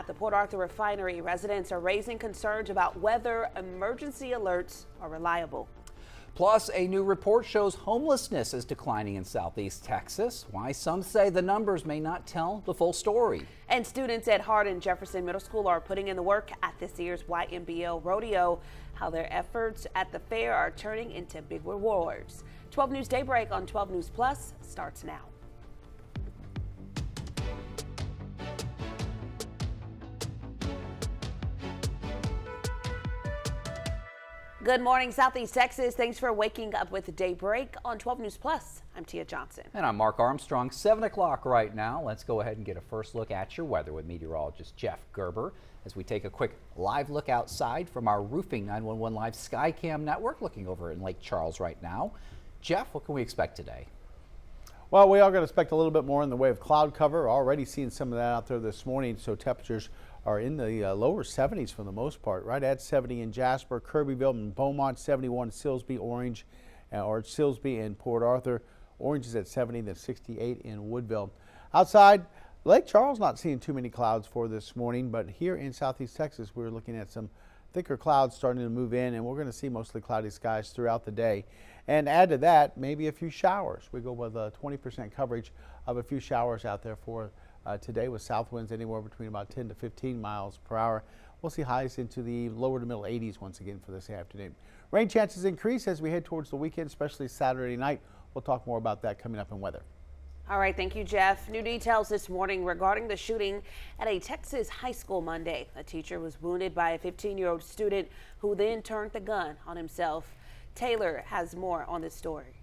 At the Port Arthur refinery, residents are raising concerns about whether emergency alerts are reliable. Plus, a new report shows homelessness is declining in Southeast Texas. Why some say the numbers may not tell the full story. And students at Hardin Jefferson Middle School are putting in the work at this year's YMBL Rodeo. How their efforts at the fair are turning into big rewards. 12 News Daybreak on 12 News Plus starts now. Good morning, Southeast Texas. Thanks for waking up with Daybreak on 12 News Plus. I'm Tia Johnson. And I'm Mark Armstrong. 7 o'clock right now. Let's go ahead and get a first look at your weather with meteorologist Jeff Gerber as we take a quick live look outside from our Roofing 911 Live Skycam network, looking over in Lake Charles right now. Jeff, what can we expect today? Well, we are going to expect a little bit more in the way of cloud cover. Already seeing some of that out there this morning, so temperatures are in the lower 70s for the most part, right at 70 in Jasper, Kirbyville, and Beaumont, 71, Silsbee, Orange, or Silsbee and Port Arthur. Orange is at 70, then 68 in Woodville. Outside, Lake Charles not seeing too many clouds for this morning, but here in Southeast Texas, we're looking at some thicker clouds starting to move in, and we're going to see mostly cloudy skies throughout the day. And add to that, maybe a few showers. We go with a 20% coverage of a few showers out there for today, with south winds anywhere between about 10 to 15 miles per hour. We'll see highs into the lower to middle 80s once again for this afternoon. Rain chances increase as we head towards the weekend, especially Saturday night. We'll talk more about that coming up in weather. All right, thank you, Jeff. New details this morning regarding the shooting at a Texas high school Monday. A teacher was wounded by a 15-year-old student who then turned the gun on himself. Taylor has more on this story.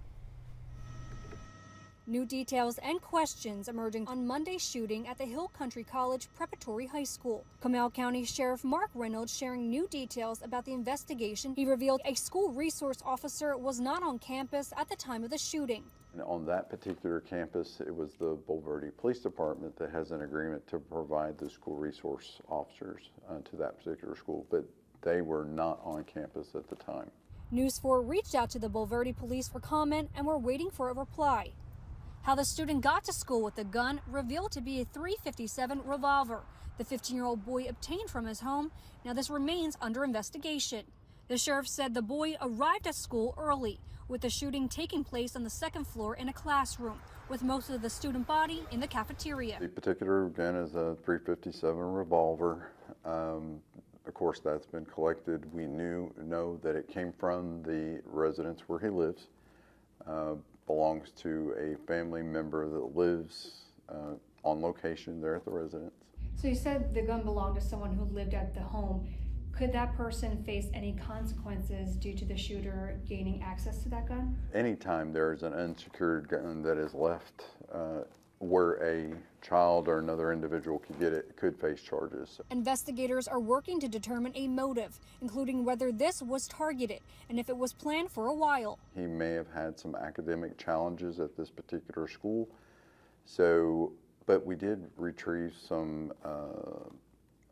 New details and questions emerging on Monday's shooting at the Hill Country College Preparatory High School. Comal County Sheriff Mark Reynolds sharing new details about the investigation. He revealed a school resource officer was not on campus at the time of the shooting. And on that particular campus, it was the Bulverde Police Department that has an agreement to provide the school resource officers to that particular school, but they were not on campus at the time. News 4 reached out to the Bulverde Police for comment and were waiting for a reply. How the student got to school with the gun revealed to be a .357 revolver the 15-year-old boy obtained from his home. Now this remains under investigation. The sheriff said the boy arrived at school early, with the shooting taking place on the second floor in a classroom, with most of the student body in the cafeteria. The particular gun is a .357 revolver. Of course, that's been collected. We know that it came from the residence where he lives. Belongs to a family member that lives on location there at the residence. So you said the gun belonged to someone who lived at the home. Could that person face any consequences due to the shooter gaining access to that gun? Anytime there's an unsecured gun that is left where a child or another individual could get it, could face charges. Investigators are working to determine a motive, including whether this was targeted and if it was planned for a while. He may have had some academic challenges at this particular school, but we did retrieve some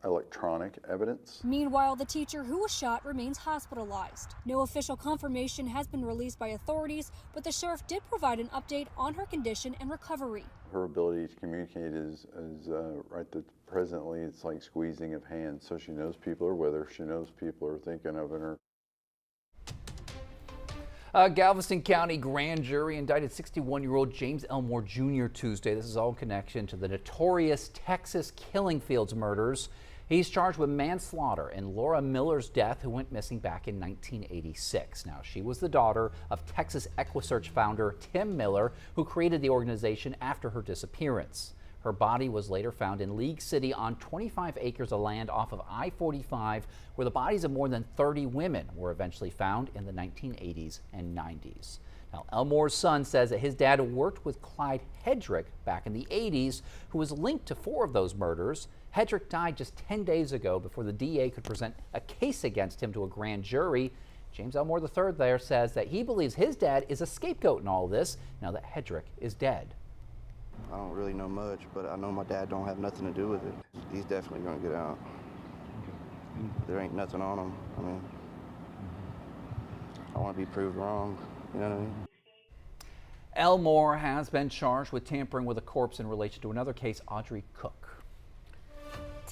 electronic evidence. Meanwhile, the teacher who was shot remains hospitalized. No official confirmation has been released by authorities, but the sheriff did provide an update on her condition and recovery. Her ability to communicate is right that presently it's like squeezing of hands, so she knows people are with her, she knows people are thinking of her. Galveston County grand jury indicted 61-year-old James Elmore Jr. Tuesday. This is all in connection to the notorious Texas Killingfields murders. He's charged with manslaughter in Laura Miller's death, who went missing back in 1986. Now, she was the daughter of Texas EquiSearch founder Tim Miller, who created the organization after her disappearance. Her body was later found in League City on 25 acres of land off of I-45, where the bodies of more than 30 women were eventually found in the 1980s and 90s. Now, Elmore's son says that his dad worked with Clyde Hedrick back in the 80s, who was linked to 4 of those murders. Hedrick died just 10 days ago before the DA could present a case against him to a grand jury. James Elmore III there says that he believes his dad is a scapegoat in all this now that Hedrick is dead. I don't really know much, but I know my dad don't have nothing to do with it. He's definitely going to get out. There ain't nothing on him. I mean, I want to be proved wrong, you know what I mean? Elmore has been charged with tampering with a corpse in relation to another case, Audrey Cook.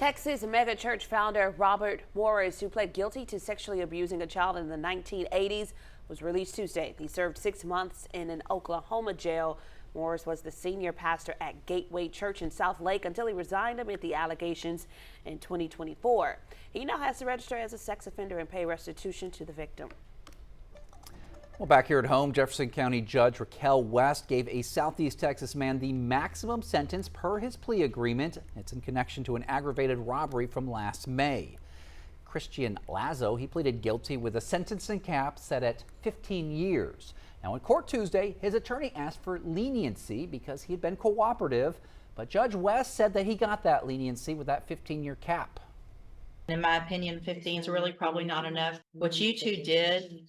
Texas megachurch founder Robert Morris, who pled guilty to sexually abusing a child in the 1980s, was released Tuesday. He served 6 months in an Oklahoma jail. Morris was the senior pastor at Gateway Church in South Lake until he resigned amid the allegations in 2024. He now has to register as a sex offender and pay restitution to the victim. Well, back here at home, Jefferson County Judge Raquel West gave a Southeast Texas man the maximum sentence per his plea agreement. It's in connection to an aggravated robbery from last May. Christian Lazo, he pleaded guilty with a sentencing cap set at 15 years. Now, in court Tuesday, his attorney asked for leniency because he had been cooperative, but Judge West said that he got that leniency with that 15-year cap. In my opinion, 15 is really probably not enough. What you two did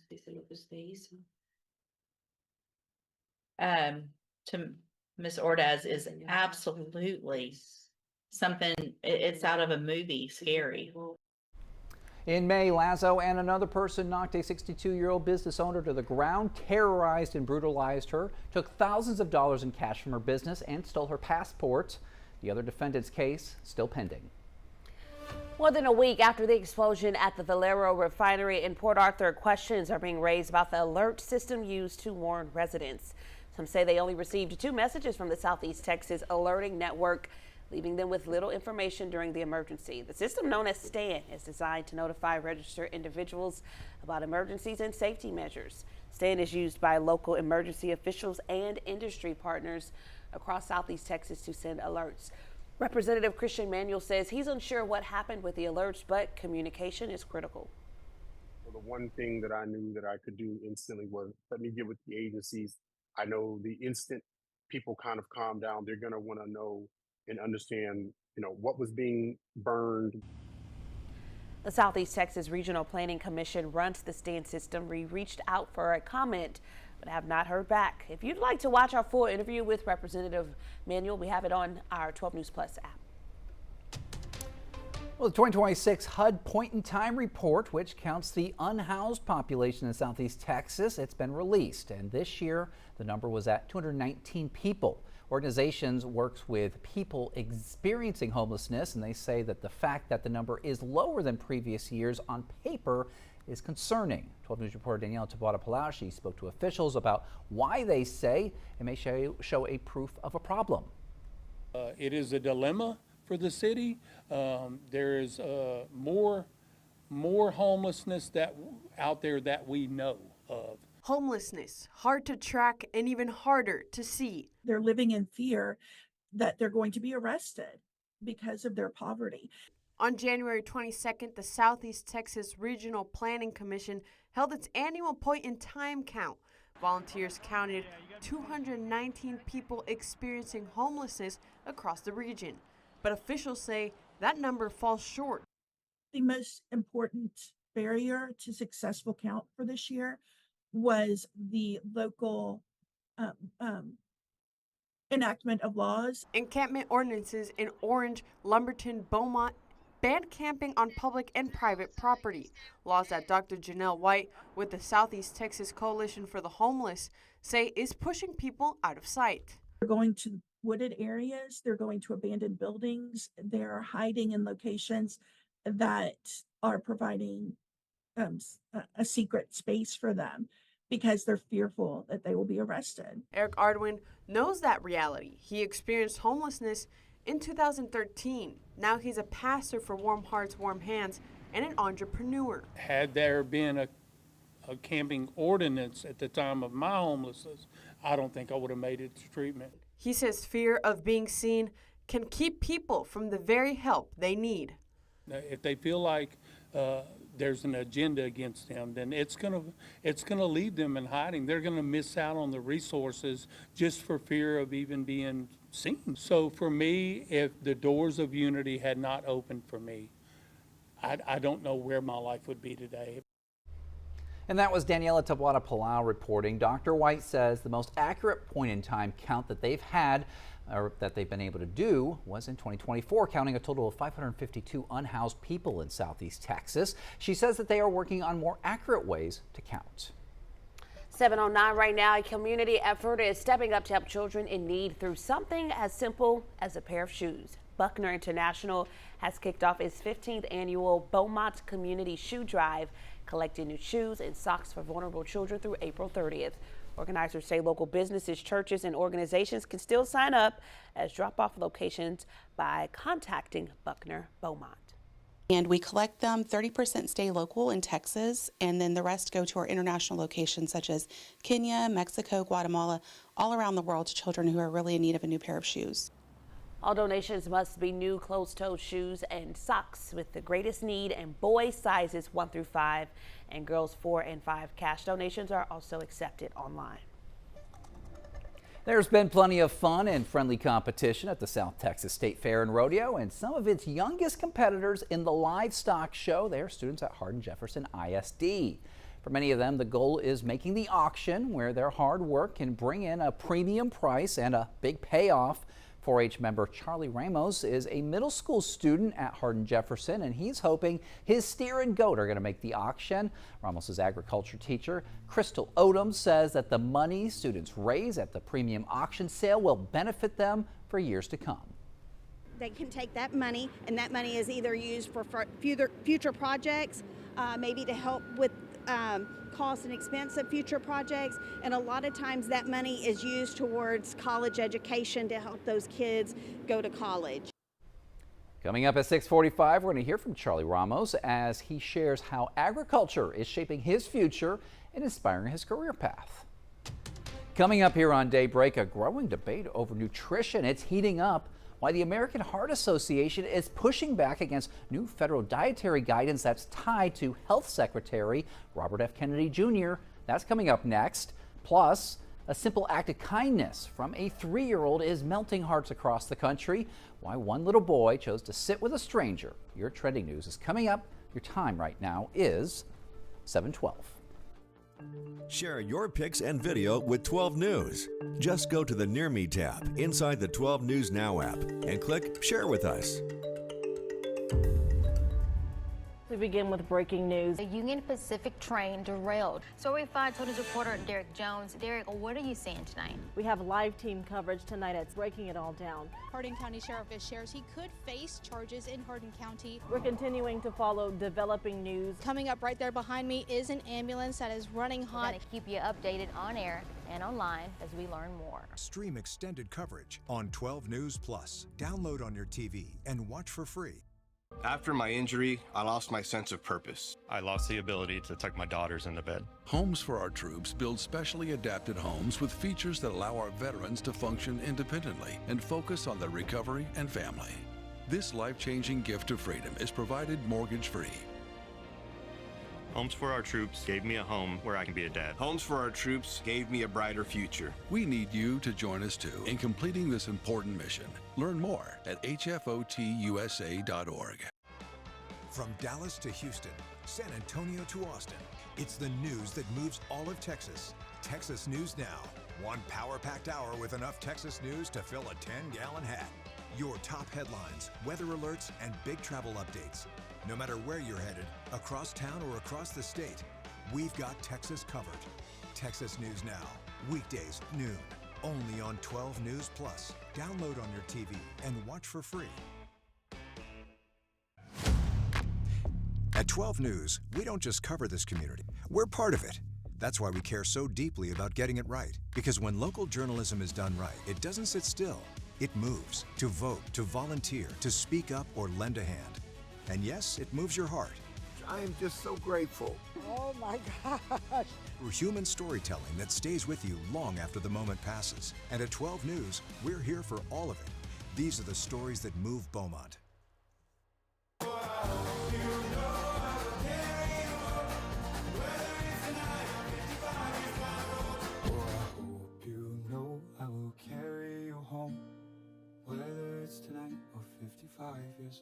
to Miss Ordaz is absolutely something, it's out of a movie, scary. In May, Lazo and another person knocked a 62-year-old business owner to the ground, terrorized and brutalized her, took thousands of dollars in cash from her business, and stole her passport. The other defendant's case still pending. More than a week after the explosion at the Valero refinery in Port Arthur, questions are being raised about the alert system used to warn residents. Some say they only received 2 messages from the Southeast Texas Alerting Network, leaving them with little information during the emergency. The system, known as STAN, is designed to notify registered individuals about emergencies and safety measures. STAN is used by local emergency officials and industry partners across Southeast Texas to send alerts. Representative Christian Manuel says he's unsure what happened with the alerts, but communication is critical. The one thing that I knew that I could do instantly was let me get with the agencies. I know the instant people kind of calm down, they're going to want to know and understand, what was being burned. The Southeast Texas Regional Planning Commission runs the STAN system. We reached out for a comment, but have not heard back. If you'd like to watch our full interview with Representative Manuel, we have it on our 12 News Plus app. Well, the 2026 HUD point-in-time report, which counts the unhoused population in Southeast Texas, it's been released. And this year, the number was at 219 people. Organizations works with people experiencing homelessness, and they say that the fact that the number is lower than previous years on paper is concerning. 12 News reporter Danielle Taboada-Palau, she spoke to officials about why they say it may show a proof of a problem. It is a dilemma for the city. There is more homelessness out there that we know of. Homelessness, hard to track and even harder to see. They're living in fear that they're going to be arrested because of their poverty. On January 22nd, the Southeast Texas Regional Planning Commission held its annual point-in-time count. Volunteers counted 219 people experiencing homelessness across the region, but officials say that number falls short. The most important barrier to successful count for this year was the local enactment of laws. Encampment ordinances in Orange, Lumberton, Beaumont ban camping on public and private property. Laws that Dr. Janelle White with the Southeast Texas Coalition for the Homeless say is pushing people out of sight. They're going to wooded areas, they're going to abandoned buildings, they're hiding in locations that are providing a secret space for them because they're fearful that they will be arrested. Eric Ardwin knows that reality. He experienced homelessness in 2013. Now he's a pastor for Warm Hearts, Warm Hands and an entrepreneur. Had there been a camping ordinance at the time of my homelessness, I don't think I would have made it to treatment. He says fear of being seen can keep people from the very help they need. If they feel like there's an agenda against them, then it's gonna leave them in hiding. They're gonna miss out on the resources just for fear of even being seen. So for me, if the doors of unity had not opened for me, I don't know where my life would be today. And that was Daniela Taboada-Palau reporting. Dr. White says the most accurate point-in-time count that they've had, or that they've been able to do, was in 2024, counting a total of 552 unhoused people in Southeast Texas. She says that they are working on more accurate ways to count. 7:09 right now. A community effort is stepping up to help children in need through something as simple as a pair of shoes. Buckner International has kicked off its 15th annual Beaumont Community Shoe Drive, collecting new shoes and socks for vulnerable children through April 30th. Organizers say local businesses, churches, and organizations can still sign up as drop-off locations by contacting Buckner Beaumont. And we collect them. 30% stay local in Texas, and then the rest go to our international locations such as Kenya, Mexico, Guatemala, all around the world, to children who are really in need of a new pair of shoes. All donations must be new closed-toed shoes and socks with the greatest need in boys sizes 1 through 5 and girls 4 and 5. Cash donations are also accepted online. There's been plenty of fun and friendly competition at the South Texas State Fair and Rodeo, and some of its youngest competitors in the livestock show, they are students at Hardin-Jefferson ISD. For many of them, the goal is making the auction where their hard work can bring in a premium price and a big payoff. 4-H member Charlie Ramos is a middle school student at Hardin-Jefferson, and he's hoping his steer and goat are going to make the auction. Ramos's agriculture teacher, Crystal Odom, says that the money students raise at the premium auction sale will benefit them for years to come. They can take that money, and that money is either used for future projects, maybe to help with cost and expense of future projects, and a lot of times that money is used towards college education to help those kids go to college. Coming up at 6:45, we're going to hear from Charlie Ramos as he shares how agriculture is shaping his future and inspiring his career path. Coming up here on Daybreak, a growing debate over nutrition. It's heating up. Why the American Heart Association is pushing back against new federal dietary guidance that's tied to Health Secretary Robert F. Kennedy Jr. That's coming up next. Plus, a simple act of kindness from a 3-year-old is melting hearts across the country. Why one little boy chose to sit with a stranger. Your trending news is coming up. Your time right now is 7:12. Share your pics and video with 12 News. Just go to the Near Me tab inside the 12 News Now app and click Share with Us. We begin with breaking news. A Union Pacific train derailed. Story 5 News reporter Derek Jones. Derek, what are you seeing tonight? We have live team coverage tonight at Breaking It All Down. Hardin County Sheriff shares he could face charges in Hardin County. We're continuing to follow developing news. Coming up right there behind me is an ambulance that is running hot. We're going to keep you updated on air and online as we learn more. Stream extended coverage on 12 News Plus. Download on your TV and watch for free. After my injury, I lost my sense of purpose. I lost the ability to tuck my daughters into bed. Homes for Our Troops build specially adapted homes with features that allow our veterans to function independently and focus on their recovery and family. This life-changing gift of freedom is provided mortgage-free. Homes for Our Troops gave me a home where I can be a dad. Homes for Our Troops gave me a brighter future. We need you to join us too in completing this important mission. Learn more at hfotusa.org. From Dallas to Houston, San Antonio to Austin, it's the news that moves all of Texas. Texas News Now. One power-packed hour with enough Texas news to fill a 10-gallon hat. Your top headlines, weather alerts, and big travel updates. No matter where you're headed, across town or across the state, we've got Texas covered. Texas News Now, weekdays noon, only on 12 News Plus. Download on your TV and watch for free. At 12 News, we don't just cover this community, we're part of it. That's why we care so deeply about getting it right. Because when local journalism is done right, it doesn't sit still. It moves to vote, to volunteer, to speak up or lend a hand. And yes, it moves your heart. I am just so grateful. Oh my gosh. Through human storytelling that stays with you long after the moment passes. And at 12 News, we're here for all of it. These are the stories that move Beaumont.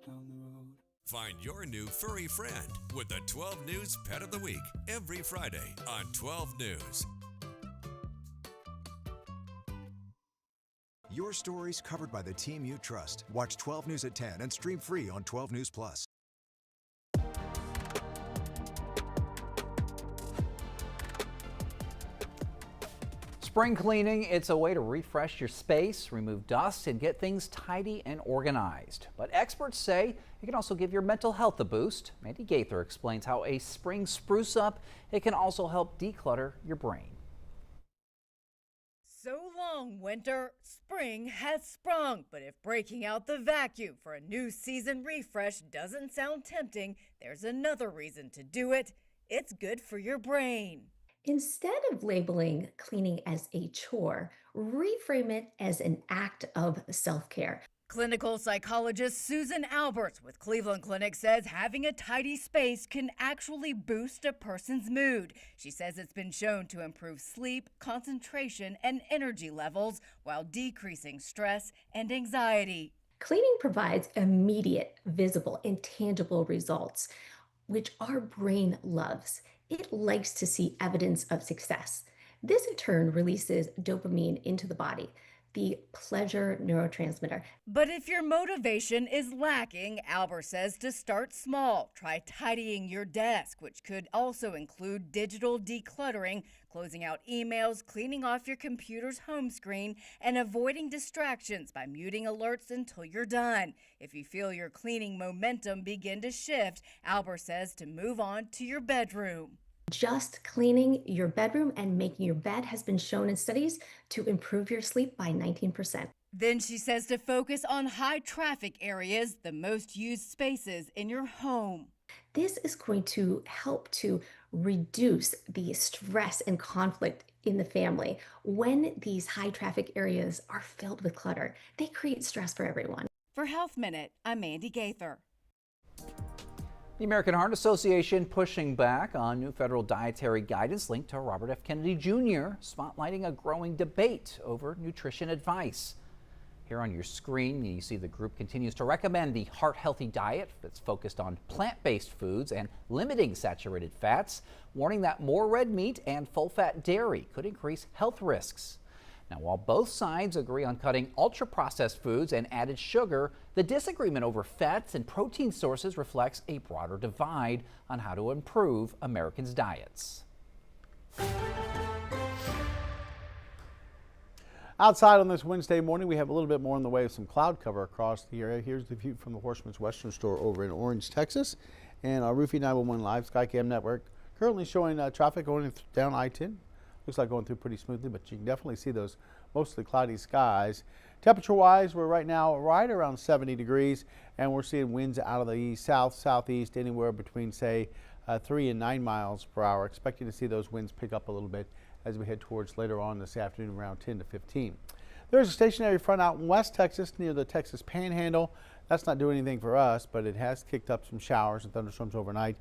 Down the road. Find your new furry friend with the 12 News Pet of the Week every Friday on 12 News. Your stories covered by the team you trust. Watch 12 News at 10 and stream free on 12 News Plus. Spring cleaning, it's a way to refresh your space, remove dust, and get things tidy and organized. But experts say it can also give your mental health a boost. Mandy Gaither explains how a spring spruce up, it can also help declutter your brain. So long, winter. Spring has sprung. But if breaking out the vacuum for a new season refresh doesn't sound tempting, there's another reason to do it. It's good for your brain. Instead of labeling cleaning as a chore, reframe it as an act of self-care. Clinical psychologist Susan Alberts with Cleveland Clinic says having a tidy space can actually boost a person's mood. She says it's been shown to improve sleep, concentration, and energy levels while decreasing stress and anxiety. Cleaning provides immediate, visible, and tangible results, which our brain loves. It likes to see evidence of success. This in turn releases dopamine into the body, the pleasure neurotransmitter. But if your motivation is lacking, Albert says to start small. Try tidying your desk, which could also include digital decluttering, closing out emails, cleaning off your computer's home screen, and avoiding distractions by muting alerts until you're done. If you feel your cleaning momentum begin to shift, Albert says to move on to your bedroom. Just cleaning your bedroom and making your bed has been shown in studies to improve your sleep by 19%. Then she says to focus on high traffic areas, the most used spaces in your home. This is going to help to reduce the stress and conflict in the family. When these high traffic areas are filled with clutter, they create stress for everyone. For Health Minute, I'm Mandy Gaither. The American Heart Association pushing back on new federal dietary guidance linked to Robert F. Kennedy Jr., spotlighting a growing debate over nutrition advice. Here on your screen, you see the group continues to recommend the heart healthy diet that's focused on plant-based foods and limiting saturated fats, warning that more red meat and full-fat dairy could increase health risks. Now, while both sides agree on cutting ultra-processed foods and added sugar, the disagreement over fats and protein sources reflects a broader divide on how to improve Americans' diets. Outside on this Wednesday morning, we have a little bit more in the way of some cloud cover across the area. Here's the view from the Horseman's Western Store over in Orange, Texas. And our Roofy 911 Live Skycam network currently showing traffic going down I-10. Looks like going through pretty smoothly, but you can definitely see those mostly cloudy skies. Temperature-wise, we're right now right around 70 degrees, and we're seeing winds out of the south, southeast, anywhere between, say, 3 and 9 miles per hour. Expecting to see those winds pick up a little bit as we head towards later on this afternoon, around 10 to 15. There's a stationary front out in West Texas near the Texas Panhandle. That's not doing anything for us, but it has kicked up some showers and thunderstorms overnight.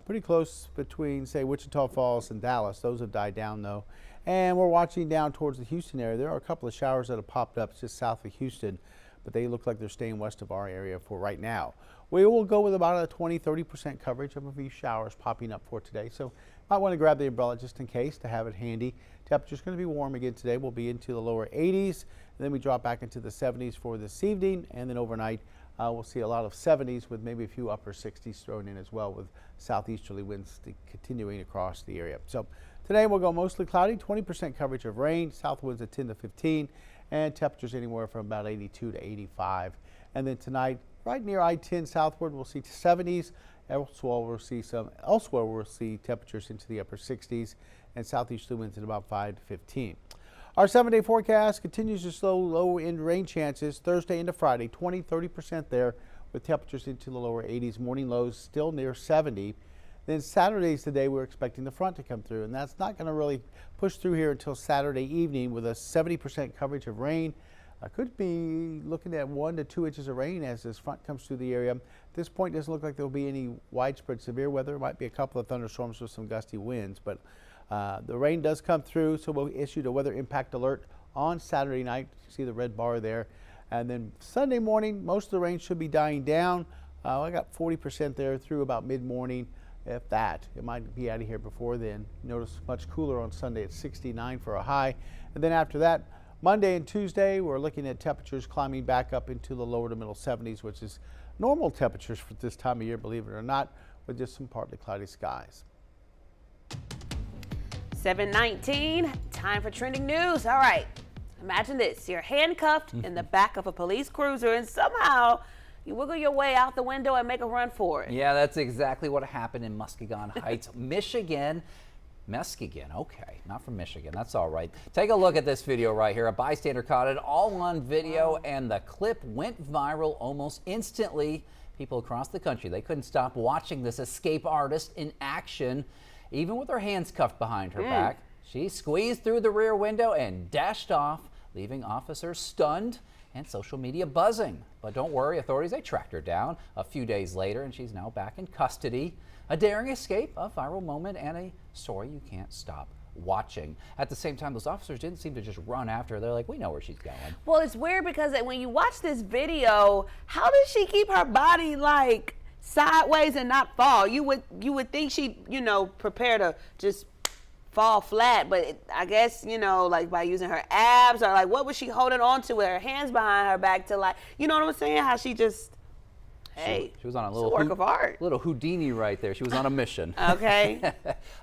Pretty close between, say, Wichita Falls and Dallas. Those have died down, though. And we're watching down towards the Houston area. There are a couple of showers that have popped up just south of Houston, but they look like they're staying west of our area for right now. We will go with about a 20-30% coverage of a few showers popping up for today. So might want to grab the umbrella just in case to have it handy. Temperature's going to be warm again today. We'll be into the lower 80s, and then we drop back into the 70s for this evening, and then overnight we'll see a lot of 70s with maybe a few upper 60s thrown in as well, with southeasterly winds continuing across the area. So today we'll go mostly cloudy, 20% coverage of rain, south winds at 10 to 15, and temperatures anywhere from about 82 to 85. And then tonight, right near I-10 southward, we'll see 70s. Elsewhere we'll see temperatures into the upper 60s, and southeasterly winds at about 5 to 15. Our 7-day forecast continues to show low-end rain chances Thursday into Friday, 20-30% there, with temperatures into the lower 80s. Morning lows still near 70. Then Saturday's the day we're expecting the front to come through, and that's not going to really push through here until Saturday evening with a 70% coverage of rain. Could be looking at 1 to 2 inches of rain as this front comes through the area. At this point, it doesn't look like there will be any widespread severe weather. There might be a couple of thunderstorms with some gusty winds, but the rain does come through, so we'll issue a weather impact alert on Saturday night. You see the red bar there. And then Sunday morning, most of the rain should be dying down. I got 40% there through about mid-morning, if that. It might be out of here before then. Notice much cooler on Sunday at 69 for a high. And then after that, Monday and Tuesday, we're looking at temperatures climbing back up into the lower to middle 70s, which is normal temperatures for this time of year, believe it or not, with just some partly cloudy skies. 7:19, time for trending news. All right, imagine this. You're handcuffed in the back of a police cruiser and somehow you wiggle your way out the window and make a run for it. Yeah, that's exactly what happened in Muskegon Heights, Michigan. Muskegon, okay, not from Michigan, that's all right. Take a look at this video right here. A bystander caught it all on video, and the clip went viral almost instantly. People across the country, they couldn't stop watching this escape artist in action. Even with her hands cuffed behind her back, she squeezed through the rear window and dashed off, leaving officers stunned and social media buzzing. But don't worry, authorities, they tracked her down a few days later, and she's now back in custody. A daring escape, a viral moment, and a story you can't stop watching. At the same time, those officers didn't seem to just run after her. They're like, we know where she's going. Well, it's weird because when you watch this video, how does she keep her body like sideways and not fall? You would think she, prepare to just fall flat, but I guess, like by using her abs, or like what was she holding on to with her hands behind her back to, like, you know what I'm saying? How she just, hey, she was on a little work of art. Little Houdini right there. She was on a mission. Okay.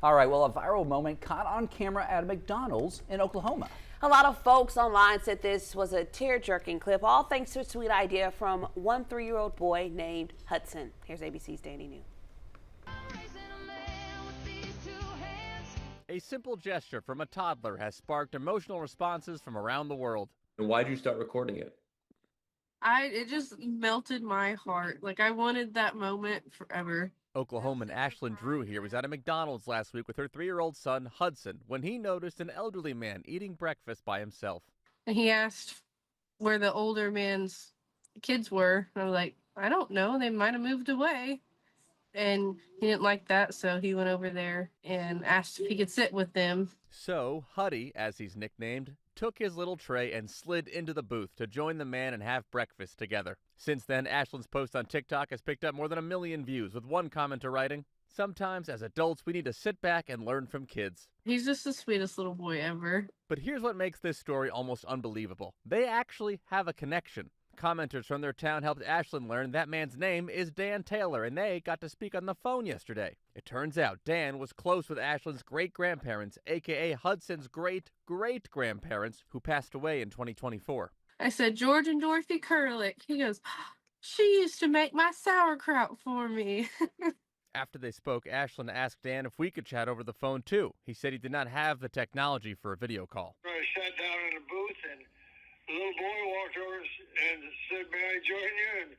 All right, well, a viral moment caught on camera at a McDonald's in Oklahoma. A lot of folks online said this was a tear-jerking clip, all thanks to a sweet idea from one 3-year-old boy named Hudson. Here's ABC's Danny New. A simple gesture from a toddler has sparked emotional responses from around the world. Why did you start recording it? It just melted my heart. Like, I wanted that moment forever. Oklahoman Ashlyn Drew here was at a McDonald's last week with her 3-year-old son, Hudson, when he noticed an elderly man eating breakfast by himself. And he asked where the older man's kids were. And I was like, I don't know. They might have moved away. And he didn't like that, so he went over there and asked if he could sit with them. So, Huddy, as he's nicknamed, took his little tray and slid into the booth to join the man and have breakfast together. Since then, Ashlyn's post on TikTok has picked up more than 1 million views, with one commenter writing, "Sometimes, as adults, we need to sit back and learn from kids." He's just the sweetest little boy ever. But here's what makes this story almost unbelievable. They actually have a connection. Commenters from their town helped Ashlyn learn that man's name is Dan Taylor, and they got to speak on the phone yesterday. It turns out Dan was close with Ashlyn's great-grandparents, a.k.a. Hudson's great-great-grandparents, who passed away in 2024. I said, George and Dorothy Kurlick. He goes, she used to make my sauerkraut for me. After they spoke, Ashlyn asked Dan if we could chat over the phone, too. He said he did not have the technology for a video call. I sat down in the booth, and the little boy walked over and said, may I join you, and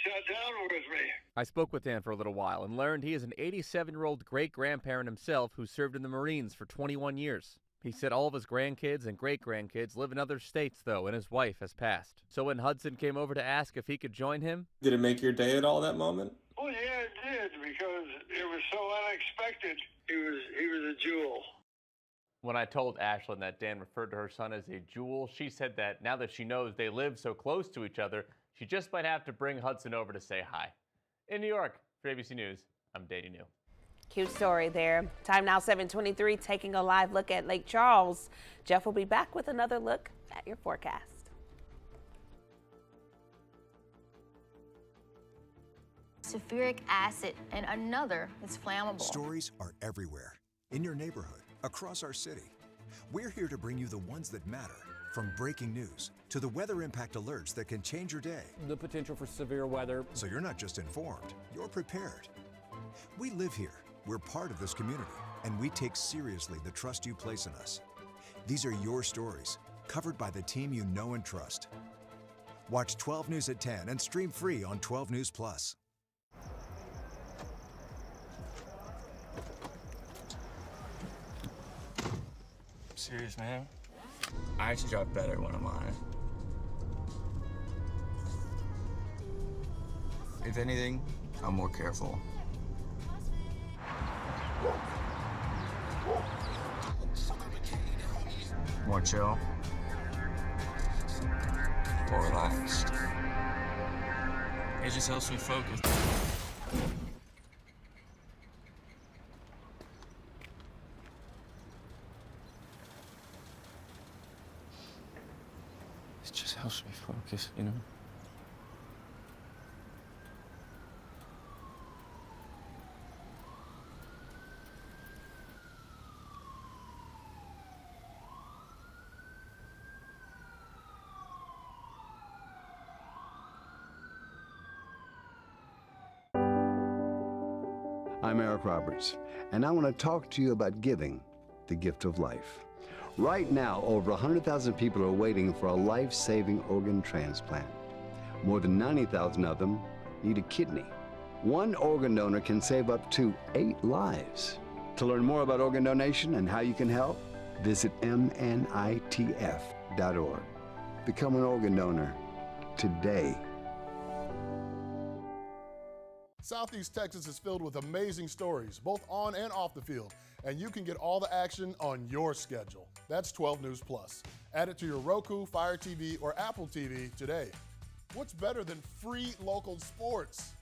sat down with me. I spoke with Dan for a little while and learned he is an 87-year-old great-grandparent himself who served in the Marines for 21 years. He said all of his grandkids and great-grandkids live in other states, though, and his wife has passed. So when Hudson came over to ask if he could join him... Did it make your day at all, that moment? Oh, yeah, it did, because it was so unexpected. He was a jewel. When I told Ashlyn that Dan referred to her son as a jewel, she said that now that she knows they live so close to each other, she just might have to bring Hudson over to say hi. In New York, for ABC News, I'm Danny New. Cute story there. Time now 7:23, taking a live look at Lake Charles. Jeff will be back with another look at your forecast. Sulfuric acid, and another is flammable. Stories are everywhere, in your neighborhood, across our city. We're here to bring you the ones that matter, from breaking news to the weather impact alerts that can change your day. The potential for severe weather. So you're not just informed, you're prepared. We live here, we're part of this community, and we take seriously the trust you place in us. These are your stories, covered by the team you know and trust. Watch 12 News at 10 and stream free on 12 News Plus. Serious, man. I actually drive better when I'm on it. If anything, I'm more careful. More chill. More relaxed. It just helps me focus. It just helps me focus, you know? I'm Eric Roberts, and I want to talk to you about giving the gift of life. Right now, over 100,000 people are waiting for a life-saving organ transplant. More than 90,000 of them need a kidney. One organ donor can save up to 8 lives. To learn more about organ donation and how you can help, visit mnitf.org. Become an organ donor today. Southeast Texas is filled with amazing stories, both on and off the field, and you can get all the action on your schedule. That's 12 News Plus. Add it to your Roku, Fire TV, or Apple TV today. What's better than free local sports?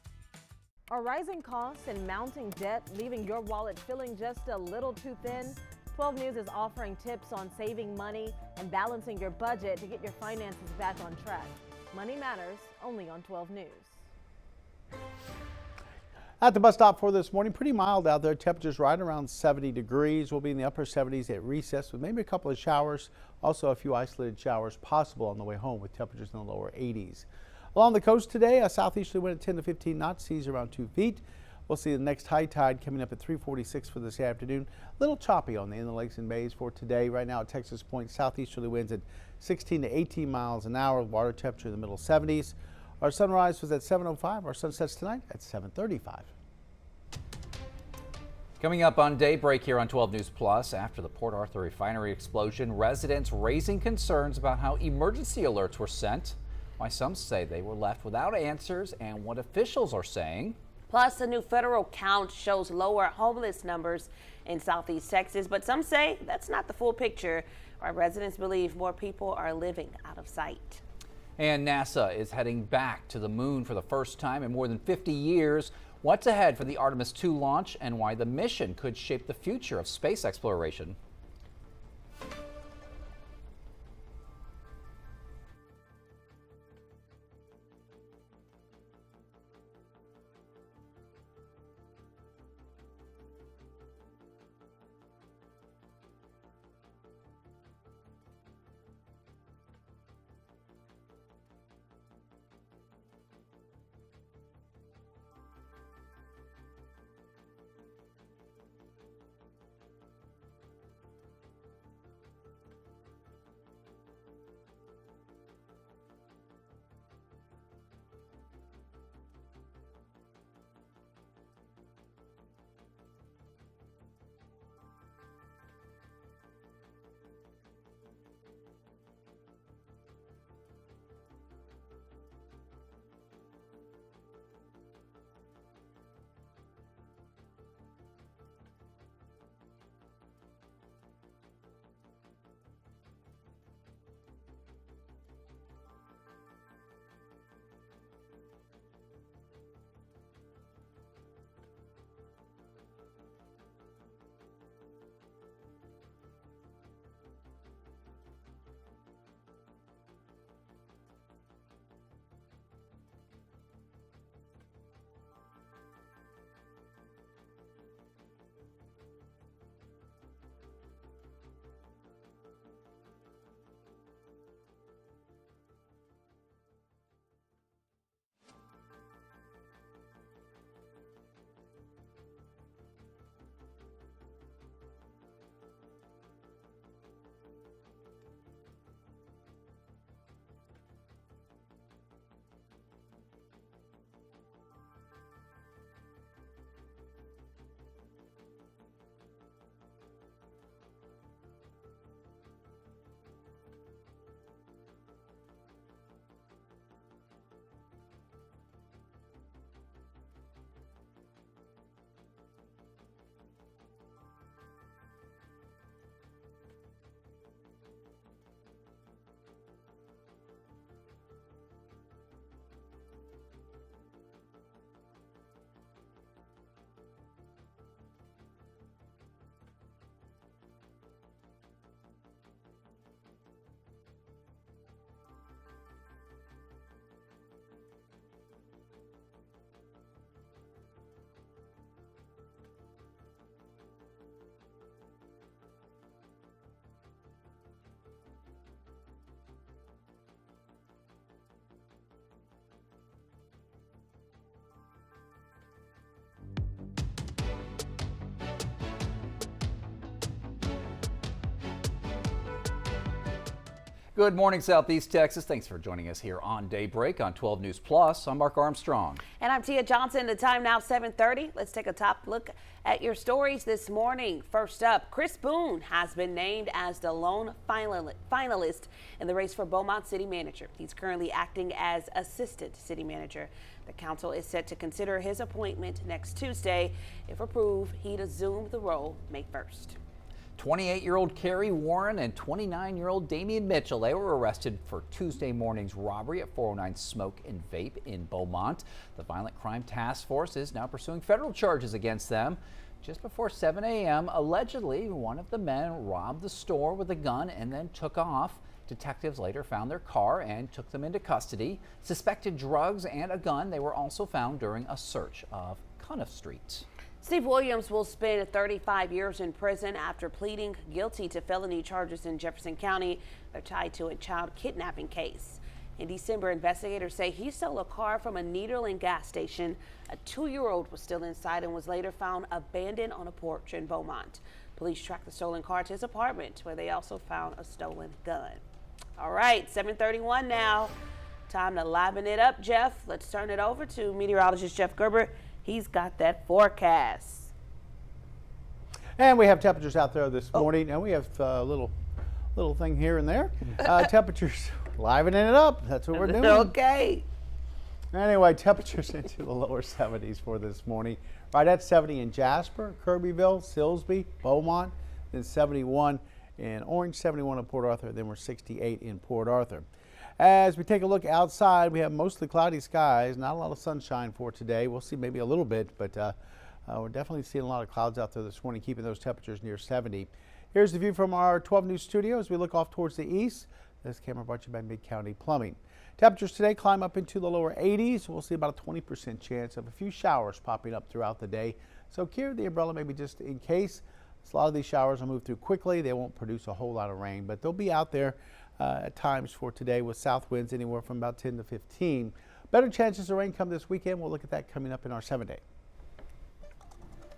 Are rising costs and mounting debt leaving your wallet feeling just a little too thin? 12 News is offering tips on saving money and balancing your budget to get your finances back on track. Money matters, only on 12 News. At the bus stop for this morning, pretty mild out there. Temperatures right around 70 degrees. We'll be in the upper 70s at recess with maybe a couple of showers. Also a few isolated showers possible on the way home with temperatures in the lower 80s. Along the coast today, a southeasterly wind at 10 to 15 knots, seas around 2 feet. We'll see the next high tide coming up at 3:46 for this afternoon. A little choppy on the inland lakes and bays for today. Right now at Texas Point, southeasterly winds at 16 to 18 miles an hour. Water temperature in the middle 70s. Our sunrise was at 7:05. Our sunsets tonight at 7:35. Coming up on Daybreak here on 12 News Plus, after the Port Arthur refinery explosion, residents raising concerns about how emergency alerts were sent, why some say they were left without answers, and what officials are saying. Plus, a new federal count shows lower homeless numbers in Southeast Texas, but some say that's not the full picture. Our residents believe more people are living out of sight. And NASA is heading back to the moon for the first time in more than 50 years. What's ahead for the Artemis II launch and why the mission could shape the future of space exploration. Good morning, Southeast Texas. Thanks for joining us here on Daybreak on 12 News Plus. I'm Mark Armstrong. And I'm Tia Johnson. The time now 7:30. Let's take a top look at your stories this morning. First up, Chris Boone has been named as the lone finalist in the race for Beaumont City Manager. He's currently acting as Assistant City Manager. The council is set to consider his appointment next Tuesday. If approved, he'd assume the role May 1st. 28-year-old Carrie Warren and 29-year-old Damian Mitchell, they were arrested for Tuesday morning's robbery at 409 Smoke and Vape in Beaumont. The Violent Crime Task Force is now pursuing federal charges against them. Just before 7 a.m., allegedly, one of the men robbed the store with a gun and then took off. Detectives later found their car and took them into custody. Suspected drugs and a gun, they were also found during a search of Cuniff Street. Steve Williams will spend 35 years in prison after pleading guilty to felony charges in Jefferson County. They're tied to a child kidnapping case. In December, investigators say he stole a car from a Nederland gas station. A 2-year-old was still inside and was later found abandoned on a porch in Beaumont. Police tracked the stolen car to his apartment, where they also found a stolen gun. All right, 7:31 now. Time to liven it up, Jeff. Let's turn it over to meteorologist Jeff Gerber. He's got that forecast. And we have temperatures out there this morning, and we have a little thing here and there. Temperatures livening it up. That's what we're doing. Okay. Anyway, temperatures into the lower 70s for this morning. Right at 70 in Jasper, Kirbyville, Silsbee, Beaumont, then 71 in Orange, 71 in Port Arthur, then we're 68 in Port Arthur. As we take a look outside, we have mostly cloudy skies, not a lot of sunshine for today. We'll see maybe a little bit, but we're definitely seeing a lot of clouds out there this morning, keeping those temperatures near 70. Here's the view from our 12 News studio as we look off towards the east. This camera brought to you by Mid-County Plumbing. Temperatures today climb up into the lower 80s. We'll see about a 20% chance of a few showers popping up throughout the day. So carry the umbrella maybe just in case. A lot of these showers will move through quickly. They won't produce a whole lot of rain, but they'll be out there at times for today with south winds anywhere from about 10 to 15. Better chances of rain come this weekend. We'll look at that coming up in our 7-day.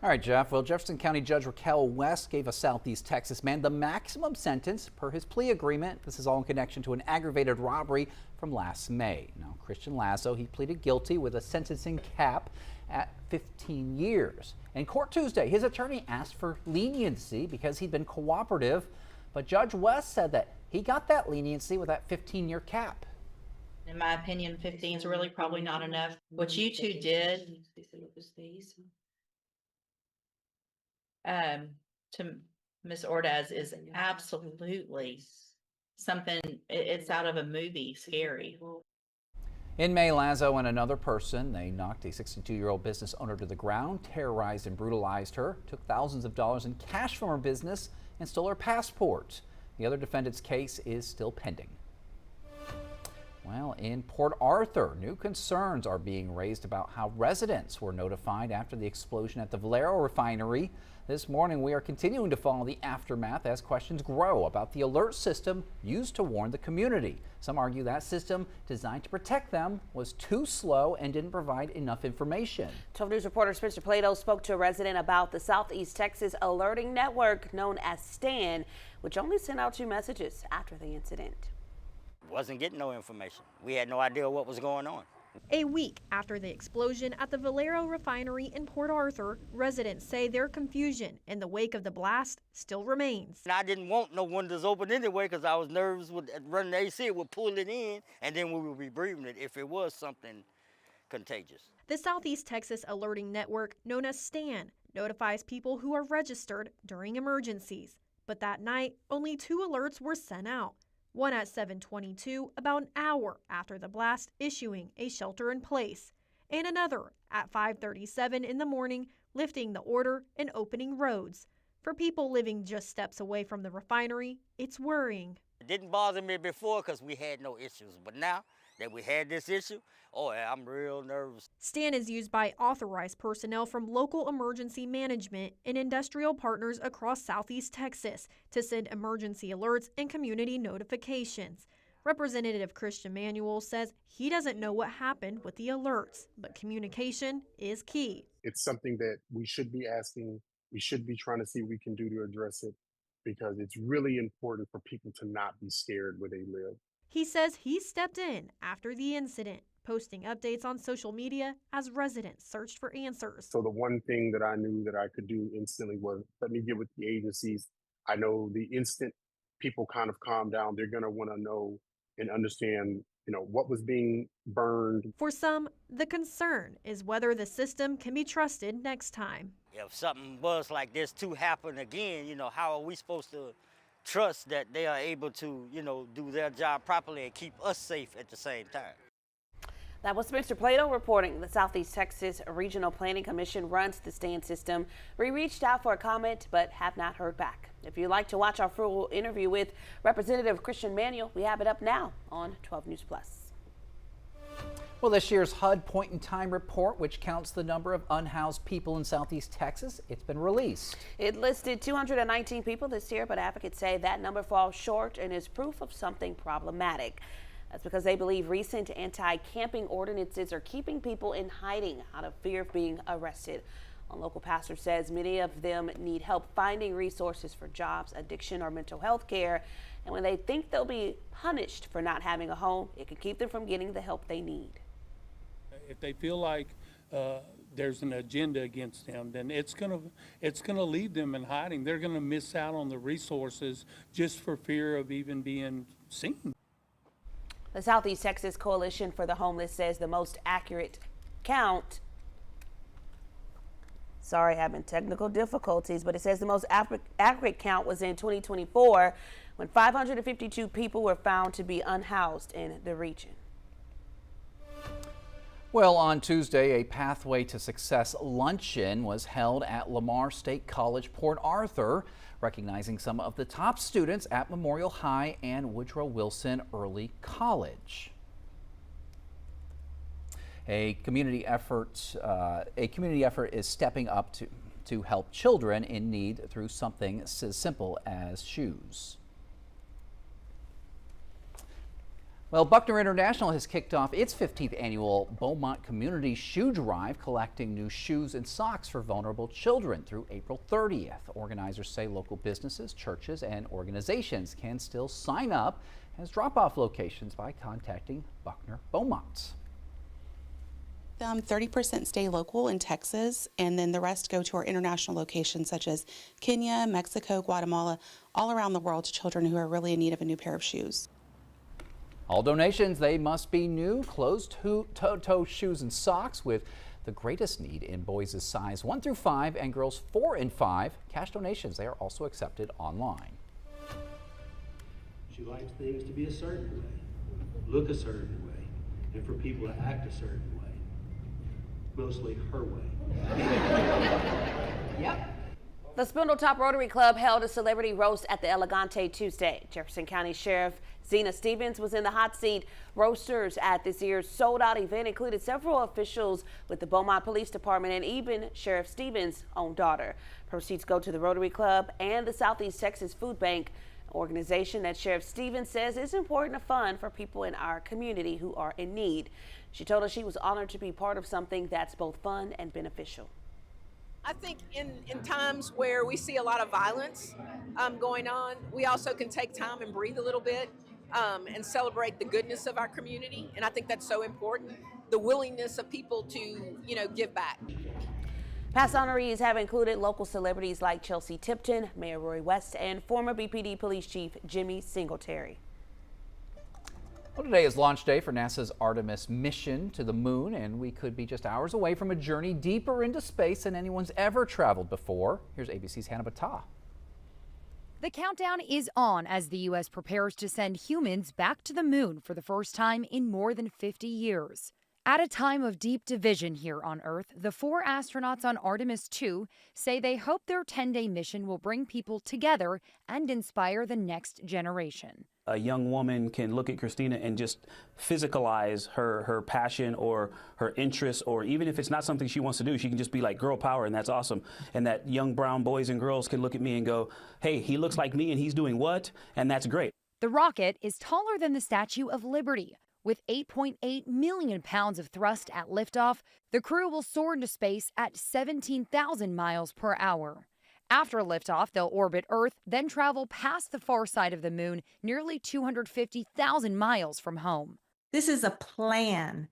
All right, Jeff. Well, Jefferson County Judge Raquel West gave a Southeast Texas man the maximum sentence per his plea agreement. This is all in connection to an aggravated robbery from last May. Now, Christian Lazo, he pleaded guilty with a sentencing cap at 15 years. In court Tuesday, his attorney asked for leniency because he'd been cooperative, but Judge West said that he got that leniency with that 15-year cap. In my opinion, 15 is really probably not enough. What you two did to Miss Ordaz is absolutely something, it's out of a movie, scary. In May, Lazo and another person, they knocked a 62-year-old business owner to the ground, terrorized and brutalized her, took thousands of dollars in cash from her business, and stole her passport. The other defendant's case is still pending. Well, in Port Arthur, new concerns are being raised about how residents were notified after the explosion at the Valero refinery. This morning, we are continuing to follow the aftermath as questions grow about the alert system used to warn the community. Some argue that system, designed to protect them, was too slow and didn't provide enough information. 12 News reporter Spencer Plato spoke to a resident about the Southeast Texas Alerting Network, known as STAN, which only sent out 2 messages after the incident. Wasn't getting no information. We had no idea what was going on. A week after the explosion at the Valero refinery in Port Arthur, residents say their confusion in the wake of the blast still remains. And I didn't want no windows open anyway because I was nervous with running the AC. It would pull it in, and then we would be breathing it if it was something contagious. The Southeast Texas Alerting Network, known as STAN, notifies people who are registered during emergencies. But that night, only 2 alerts were sent out. One at 7:22, about an hour after the blast, issuing a shelter in place, and another at 5:37 in the morning, lifting the order and opening roads. For people living just steps away from the refinery, it's worrying. It didn't bother me before because we had no issues, but now that we had this issue, oh, I'm real nervous. STAN is used by authorized personnel from local emergency management and industrial partners across Southeast Texas to send emergency alerts and community notifications. Representative Christian Manuel says he doesn't know what happened with the alerts, but communication is key. It's something that we should be asking, we should be trying to see what we can do to address it. because it's really important for people to not be scared where they live. He says he stepped in after the incident, posting updates on social media as residents searched for answers. So the one thing that I knew that I could do instantly was let me get with the agencies. I know the instant people kind of calm down, they're going to want to know and understand, what was being burned. For some, the concern is whether the system can be trusted next time. If something was like this to happen again, how are we supposed to trust that they are able to, do their job properly and keep us safe at the same time? That was Mr. Plato reporting. The Southeast Texas Regional Planning Commission runs the stand system. We reached out for a comment but have not heard back. If you'd like to watch our full interview with Representative Christian Manuel, we have it up now on 12 News Plus. Well, this year's HUD point-in-time report, which counts the number of unhoused people in Southeast Texas, it's been released. It listed 219 people this year, but advocates say that number falls short and is proof of something problematic. That's because they believe recent anti-camping ordinances are keeping people in hiding out of fear of being arrested. A local pastor says many of them need help finding resources for jobs, addiction, or mental health care. And when they think they'll be punished for not having a home, it can keep them from getting the help they need. If they feel like there's an agenda against them, then it's gonna leave them in hiding. They're gonna miss out on the resources just for fear of even being seen. The Southeast Texas Coalition for the Homeless says the most accurate count, having technical difficulties, but it says the most accurate count was in 2024 when 552 people were found to be unhoused in the region. Well, on Tuesday, a Pathway to Success luncheon was held at Lamar State College, Port Arthur, recognizing some of the top students at Memorial High and Woodrow Wilson Early College. A community effort is stepping up to help children in need through something as simple as shoes. Well, Buckner International has kicked off its 15th annual Beaumont Community Shoe Drive, collecting new shoes and socks for vulnerable children through April 30th. Organizers say local businesses, churches, and organizations can still sign up as drop-off locations by contacting Buckner Beaumont. 30% stay local in Texas, and then the rest go to our international locations such as Kenya, Mexico, Guatemala, all around the world to children who are really in need of a new pair of shoes. All donations, they must be new closed-toe shoes and socks, with the greatest need in boys' size 1 through 5 and girls 4 and 5. Cash donations, they are also accepted online. She likes things to be a certain way, look a certain way, and for people to act a certain way. Mostly her way. Yep. The Spindletop Rotary Club held a celebrity roast at the Elegante Tuesday. Jefferson County Sheriff Zena Stevens was in the hot seat. Roasters at this year's sold-out event included several officials with the Beaumont Police Department and even Sheriff Stevens' own daughter. Proceeds go to the Rotary Club and the Southeast Texas Food Bank, an organization that Sheriff Stevens says is important to fund for people in our community who are in need. She told us she was honored to be part of something that's both fun and beneficial. I think in times where we see a lot of violence going on, we also can take time and breathe a little bit and celebrate the goodness of our community. And I think that's so important, the willingness of people to, give back. Past honorees have included local celebrities like Chelsea Tipton, Mayor Roy West, and former BPD Police Chief Jimmy Singletary. Well, today is launch day for NASA's Artemis mission to the moon, and we could be just hours away from a journey deeper into space than anyone's ever traveled before. Here's ABC's Hannah Battah. The countdown is on as the U.S. prepares to send humans back to the moon for the first time in more than 50 years. At a time of deep division here on Earth, the 4 astronauts on Artemis 2 say they hope their 10-day mission will bring people together and inspire the next generation. A young woman can look at Christina and just physicalize her passion or her interest, or even if it's not something she wants to do, she can just be like, girl power, and that's awesome. And that young brown boys and girls can look at me and go, hey, he looks like me and he's doing what? And that's great. The rocket is taller than the Statue of Liberty. With 8.8 million pounds of thrust at liftoff, the crew will soar into space at 17,000 miles per hour. After liftoff, they'll orbit Earth, then travel past the far side of the moon, nearly 250,000 miles from home. This is a plan.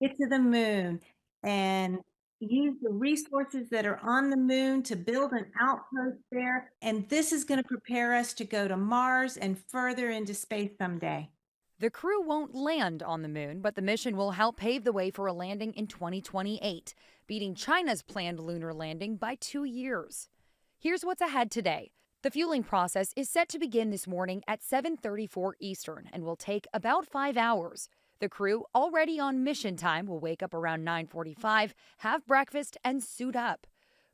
Get to the moon and use the resources that are on the moon to build an outpost there. And this is going to prepare us to go to Mars and further into space someday. The crew won't land on the moon, but the mission will help pave the way for a landing in 2028, beating China's planned lunar landing by 2 years. Here's what's ahead today. The fueling process is set to begin this morning at 7:34 Eastern and will take about 5 hours. The crew, already on mission time, will wake up around 9:45, have breakfast, and suit up.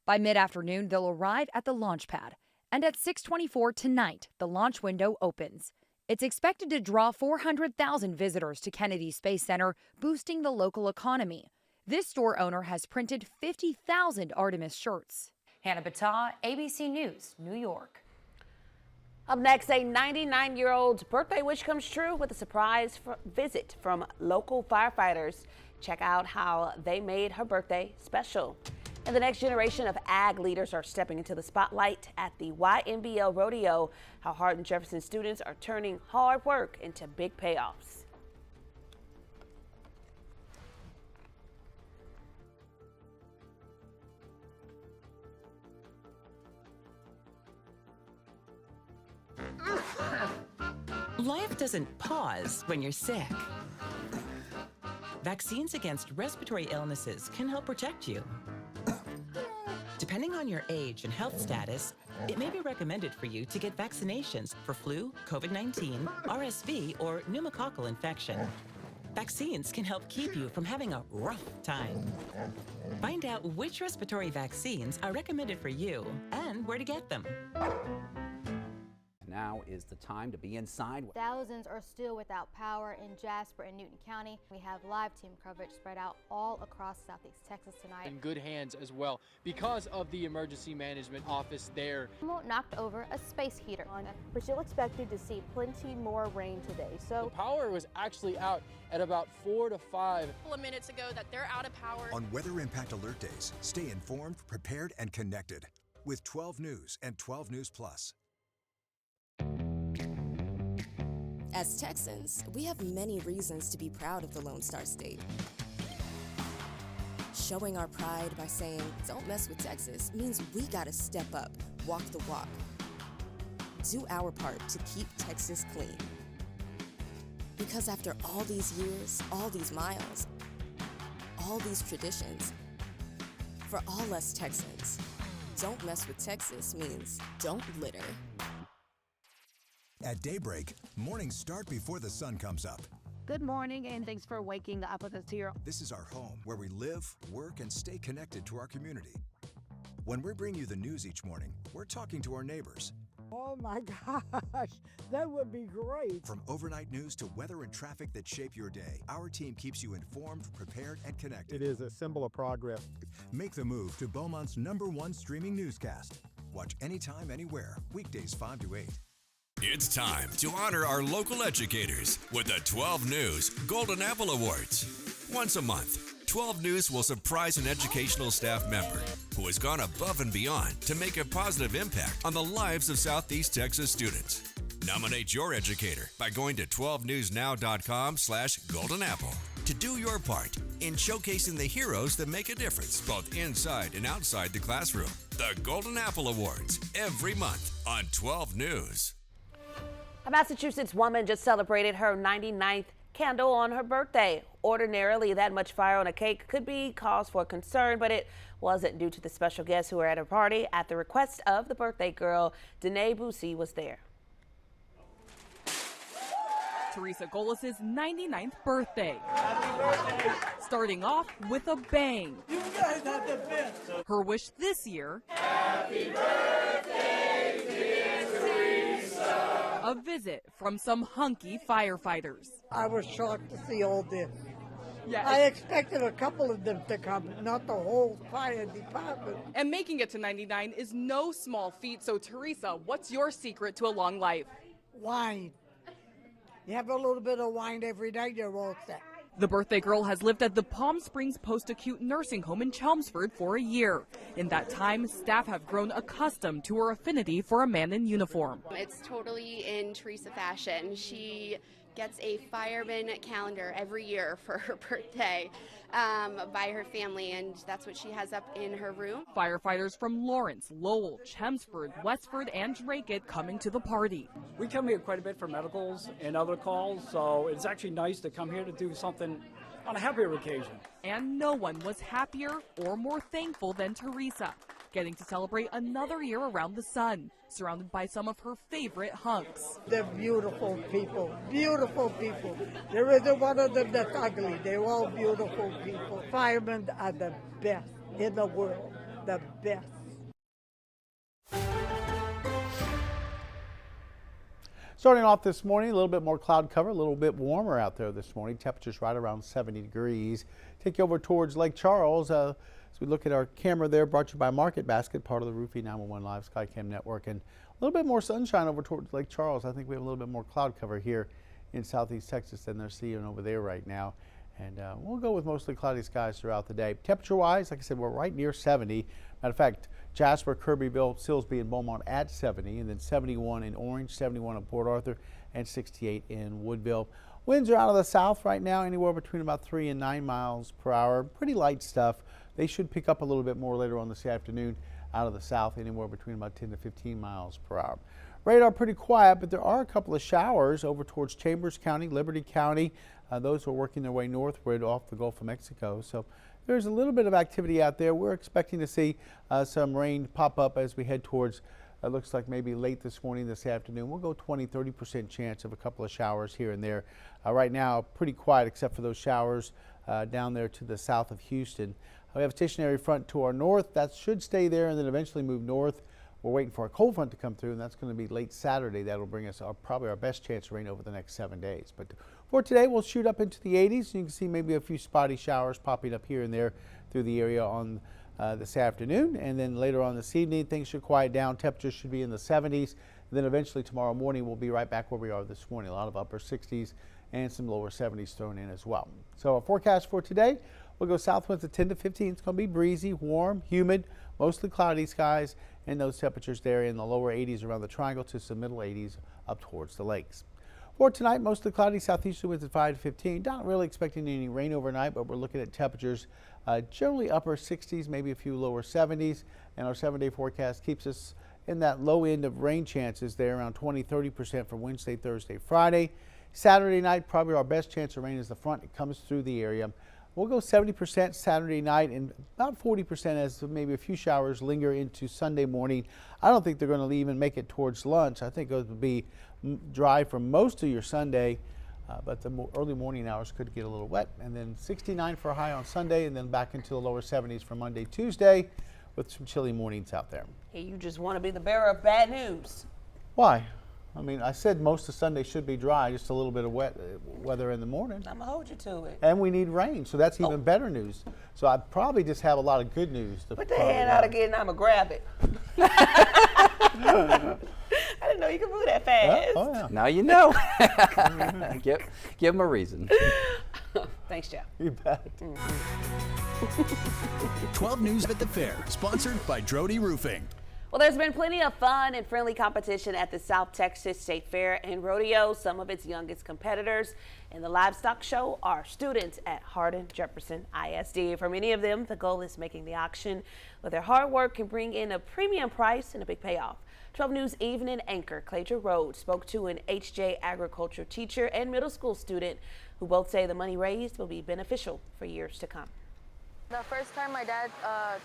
By mid-afternoon, they'll arrive at the launch pad. And at 6:24 tonight, the launch window opens. It's expected to draw 400,000 visitors to Kennedy Space Center, boosting the local economy. This store owner has printed 50,000 Artemis shirts. Hannah Battah, ABC News, New York. Up next, a 99-year-old's birthday wish comes true with a surprise visit from local firefighters. Check out how they made her birthday special. And the next generation of ag leaders are stepping into the spotlight at the YMBL Rodeo. How Hardin Jefferson students are turning hard work into big payoffs. Life doesn't pause when you're sick. Vaccines against respiratory illnesses can help protect you. Depending on your age and health status, it may be recommended for you to get vaccinations for flu, COVID-19, RSV, or pneumococcal infection. Vaccines can help keep you from having a rough time. Find out which respiratory vaccines are recommended for you and where to get them. Now is the time to be inside. Thousands are still without power in Jasper and Newton County. We have live team coverage spread out all across Southeast Texas tonight. In good hands as well because of the emergency management office there. Knocked over a space heater. We're still expected to see plenty more rain today. So the power was actually out at about 4 to 5. A couple of minutes ago that they're out of power. On Weather Impact Alert Days, stay informed, prepared, and connected with 12 News and 12 News Plus. As Texans, we have many reasons to be proud of the Lone Star State. Showing our pride by saying, "Don't mess with Texas," means we gotta step up, walk the walk. Do our part to keep Texas clean. Because after all these years, all these miles, all these traditions, for all us Texans, don't mess with Texas means don't litter. At Daybreak, mornings start before the sun comes up. Good morning, and thanks for waking up with us here. This is our home where we live, work, and stay connected to our community. When we bring you the news each morning, we're talking to our neighbors. Oh my gosh, that would be great. From overnight news to weather and traffic that shape your day, our team keeps you informed, prepared, and connected. It is a symbol of progress. Make the move to Beaumont's #1 streaming newscast. Watch anytime, anywhere, weekdays 5 to 8. It's time to honor our local educators with the 12 News Golden Apple Awards. Once a month, 12 News will surprise an educational staff member who has gone above and beyond to make a positive impact on the lives of Southeast Texas students. Nominate your educator by going to 12newsnow.com/goldenapple to do your part in showcasing the heroes that make a difference both inside and outside the classroom. The Golden Apple Awards every month on 12 News. A Massachusetts woman just celebrated her 99th candle on her birthday. Ordinarily, that much fire on a cake could be cause for concern, but it wasn't due to the special guests who were at her party. At the request of the birthday girl, Danae Boussy was there. Teresa Golis's 99th birthday. Starting off with a bang. You guys have the best. Her wish this year, Happy birthday, dear Teresa. A visit from some hunky firefighters. I was shocked to see all this. Yeah, I expected a couple of them to come, not the whole fire department. And making it to 99 is no small feat. So Teresa, what's your secret to a long life? Wine. You have a little bit of wine every night, you're all set. The birthday girl has lived at the Palm Springs Post-Acute Nursing Home in Chelmsford for a year. In that time, staff have grown accustomed to her affinity for a man in uniform. It's totally in Teresa fashion. She gets a fireman calendar every year for her birthday by her family, and that's what she has up in her room. Firefighters from Lawrence, Lowell, Chelmsford, Westford, and Dracut coming to the party. We come here quite a bit for medicals and other calls, so it's actually nice to come here to do something on a happier occasion. And no one was happier or more thankful than Teresa, getting to celebrate another year around the sun, surrounded by some of her favorite hunks. They're beautiful people, beautiful people. There isn't one of them that's ugly. They're all beautiful people. Firemen are the best in the world, the best. Starting off this morning, a little bit more cloud cover, a little bit warmer out there this morning. Temperatures right around 70 degrees. Take you over towards Lake Charles. As we look at our camera there, brought to you by Market Basket, part of the Roofing 911 Live Skycam network. And a little bit more sunshine over towards Lake Charles. I think we have a little bit more cloud cover here in southeast Texas than they're seeing over there right now. And we'll go with mostly cloudy skies throughout the day. Temperature-wise, like I said, we're right near 70. Matter of fact, Jasper, Kirbyville, Silsbee, and Beaumont at 70, and then 71 in Orange, 71 in Port Arthur, and 68 in Woodville. Winds are out of the south right now, anywhere between about 3 and 9 miles per hour. Pretty light stuff. They should pick up a little bit more later on this afternoon out of the south, anywhere between about 10 to 15 miles per hour. Radar pretty quiet, but there are a couple of showers over towards Chambers County, Liberty County. Those are working their way northward off the Gulf of Mexico. So there's a little bit of activity out there. We're expecting to see some rain pop up as we head towards, looks like maybe late this morning, this afternoon. We'll go 20–30% chance of a couple of showers here and there. Right now, pretty quiet except for those showers down there to the south of Houston. We have a stationary front to our north. That should stay there and then eventually move north. We're waiting for a cold front to come through, and that's going to be late Saturday. That'll bring us probably our best chance of rain over the next 7 days. But for today, we'll shoot up into the 80s. You can see maybe a few spotty showers popping up here and there through the area on this afternoon. And then later on this evening, things should quiet down. Temperatures should be in the 70s. And then eventually tomorrow morning, we'll be right back where we are this morning. A lot of upper 60s and some lower 70s thrown in as well. So our forecast for today, we'll go south winds at 10 to 15. It's going to be breezy, warm, humid, mostly cloudy skies, and those temperatures there in the lower 80s around the triangle to some middle 80s up towards the lakes. For tonight, mostly cloudy, southeasterly winds at 5 to 15. Not really expecting any rain overnight, but we're looking at temperatures generally upper 60s, maybe a few lower 70s. And our 7-day forecast keeps us in that low end of rain chances there, around 20–30% for Wednesday, Thursday, Friday. Saturday night, probably our best chance of rain is the front. It comes through the area. We'll go 70% Saturday night and about 40% as maybe a few showers linger into Sunday morning. I don't think they're going to even make it towards lunch. I think it will be dry for most of your Sunday, but the early morning hours could get a little wet. And then 69 for a high on Sunday, and then back into the lower 70s for Monday, Tuesday, with some chilly mornings out there. Hey, you just want to be the bearer of bad news. Why? I mean, I said most of Sunday should be dry, just a little bit of wet weather in the morning. I'm going to hold you to it. And we need rain, so that's even better news. So I probably just have a lot of good news. Put the hand out again, I'm going to grab it. I didn't know you could move that fast. Oh, yeah. Now you know. Give them a reason. Thanks, Jeff. You bet. 12 News at the Fair, sponsored by Drody Roofing. Well, there's been plenty of fun and friendly competition at the South Texas State Fair and Rodeo. Some of its youngest competitors in the livestock show are students at Hardin-Jefferson ISD. For many of them, the goal is making the auction with their hard work can bring in a premium price and a big payoff. 12 News evening anchor Clayton Rhodes spoke to an HJ agriculture teacher and middle school student who both say the money raised will be beneficial for years to come. The first time my dad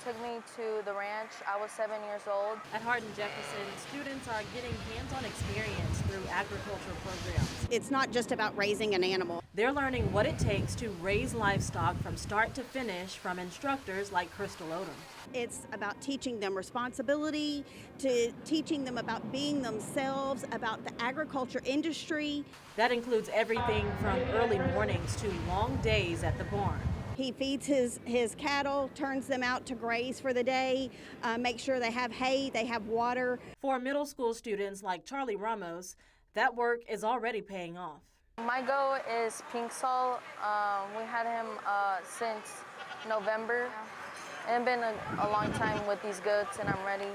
took me to the ranch, I was 7 years old. At Hardin-Jefferson, students are getting hands-on experience through agricultural programs. It's not just about raising an animal. They're learning what it takes to raise livestock from start to finish from instructors like Crystal Odom. It's about teaching them responsibility, to teaching them about being themselves, about the agriculture industry. That includes everything from early mornings to long days at the barn. He feeds his cattle, turns them out to graze for the day, makes sure they have hay, they have water. For middle school students like Charlie Ramos, that work is already paying off. My goat is Pink Salt. We had him since November. It's been a long time with these goats, and I'm ready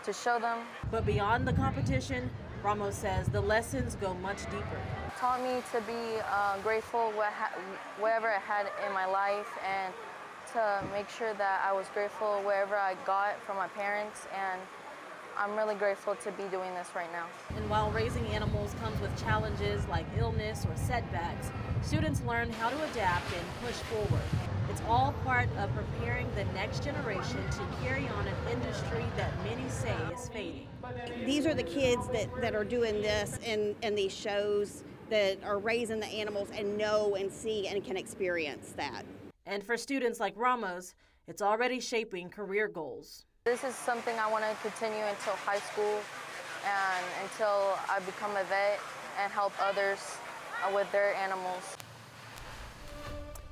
to show them. But beyond the competition, Ramos says the lessons go much deeper. Taught me to be grateful wherever I had in my life, and to make sure that I was grateful wherever I got from my parents, and I'm really grateful to be doing this right now. And while raising animals comes with challenges like illness or setbacks, students learn how to adapt and push forward. It's all part of preparing the next generation to carry on an industry that many say is fading. These are the kids that are doing this in these shows, that are raising the animals and know and see and can experience that. And for students like Ramos, it's already shaping career goals. This is something I want to continue until high school and until I become a vet and help others with their animals.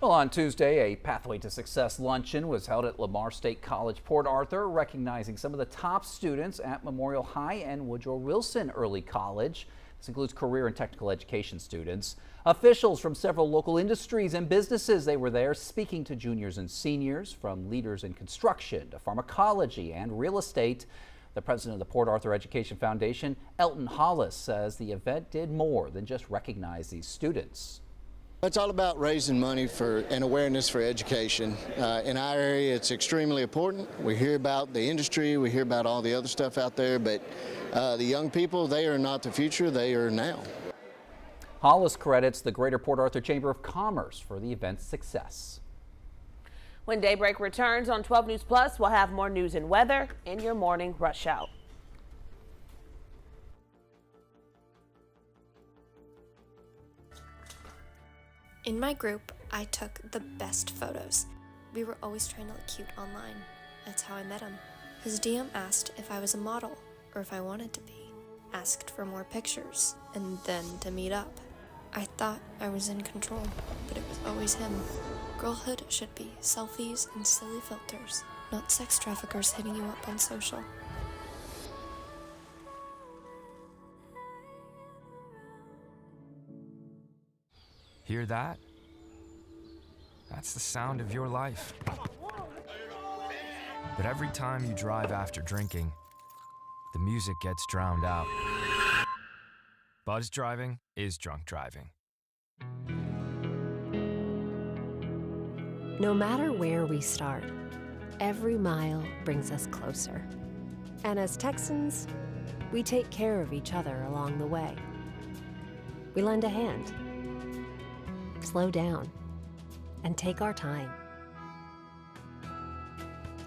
Well, on Tuesday, a Pathway to Success luncheon was held at Lamar State College, Port Arthur, recognizing some of the top students at Memorial High and Woodrow Wilson Early College. This includes career and technical education students. Officials from several local industries and businesses, they were there speaking to juniors and seniors, from leaders in construction to pharmacology and real estate. The president of the Port Arthur Education Foundation, Elton Hollis, says the event did more than just recognize these students. It's all about raising money for and awareness for education. In our area, it's extremely important. We hear about the industry, we hear about all the other stuff out there, but the young people, they are not the future, they are now. Hollis credits the Greater Port Arthur Chamber of Commerce for the event's success. When Daybreak returns on 12 News Plus, we'll have more news and weather in your morning rush hour. In my group, I took the best photos. We were always trying to look cute online. That's how I met him. His DM asked if I was a model or if I wanted to be. Asked for more pictures and then to meet up. I thought I was in control, but it was always him. Girlhood should be selfies and silly filters, not sex traffickers hitting you up on social. Hear that? That's the sound of your life. But every time you drive after drinking, the music gets drowned out. Buzz driving is drunk driving. No matter where we start, every mile brings us closer. And as Texans, we take care of each other along the way. We lend a hand, slow down, and take our time.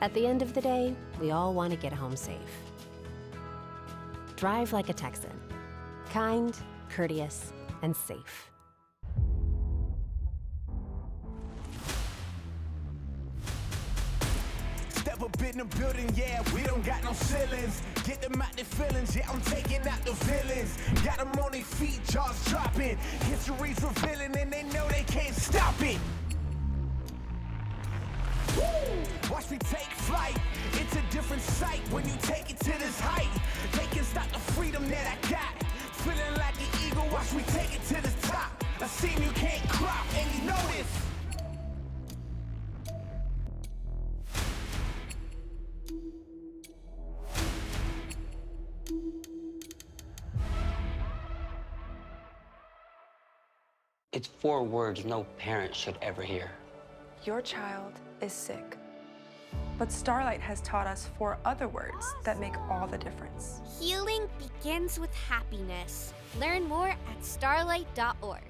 At the end of the day, we all want to get home safe. Drive like a Texan. Kind, courteous, and safe. Step up in the building, yeah, we don't got no ceilings. Get them out their feelings, yeah, I'm taking out the villains. Got them on their feet, jaws dropping. History's revealing and they know they can't stop it. Woo! Watch me take flight. It's a different sight when you take it to this height. They can stop the freedom that I got. Feeling like an eagle, watch me take it to the top. A seam you can't crop, and you know this. It's 4 words no parent should ever hear. Your child is sick. But Starlight has taught us 4 other words that make all the difference. Healing begins with happiness. Learn more at starlight.org.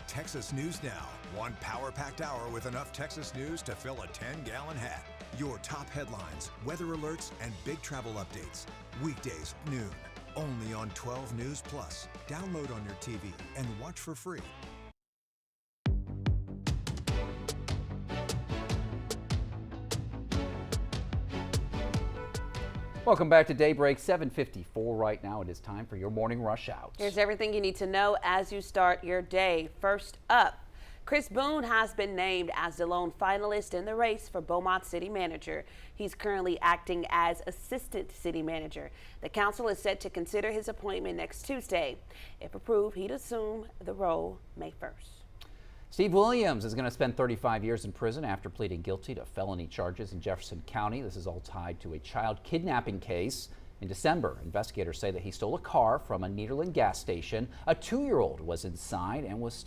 Texas News Now. One power-packed hour with enough Texas news to fill a 10-gallon hat. Your top headlines, weather alerts, and big travel updates. Weekdays at noon. Only on 12 News Plus. Download on your TV and watch for free. Welcome back to Daybreak, 7:54 right now. It is time for your morning rush out. Here's everything you need to know as you start your day. First up, Chris Boone has been named as the lone finalist in the race for Beaumont City Manager. He's currently acting as Assistant City Manager. The council is set to consider his appointment next Tuesday. If approved, he'd assume the role May 1st. Steve Williams is going to spend 35 years in prison after pleading guilty to felony charges in Jefferson County. This is all tied to a child kidnapping case. In December, investigators say that he stole a car from a Nederland gas station. A 2-year-old was inside and was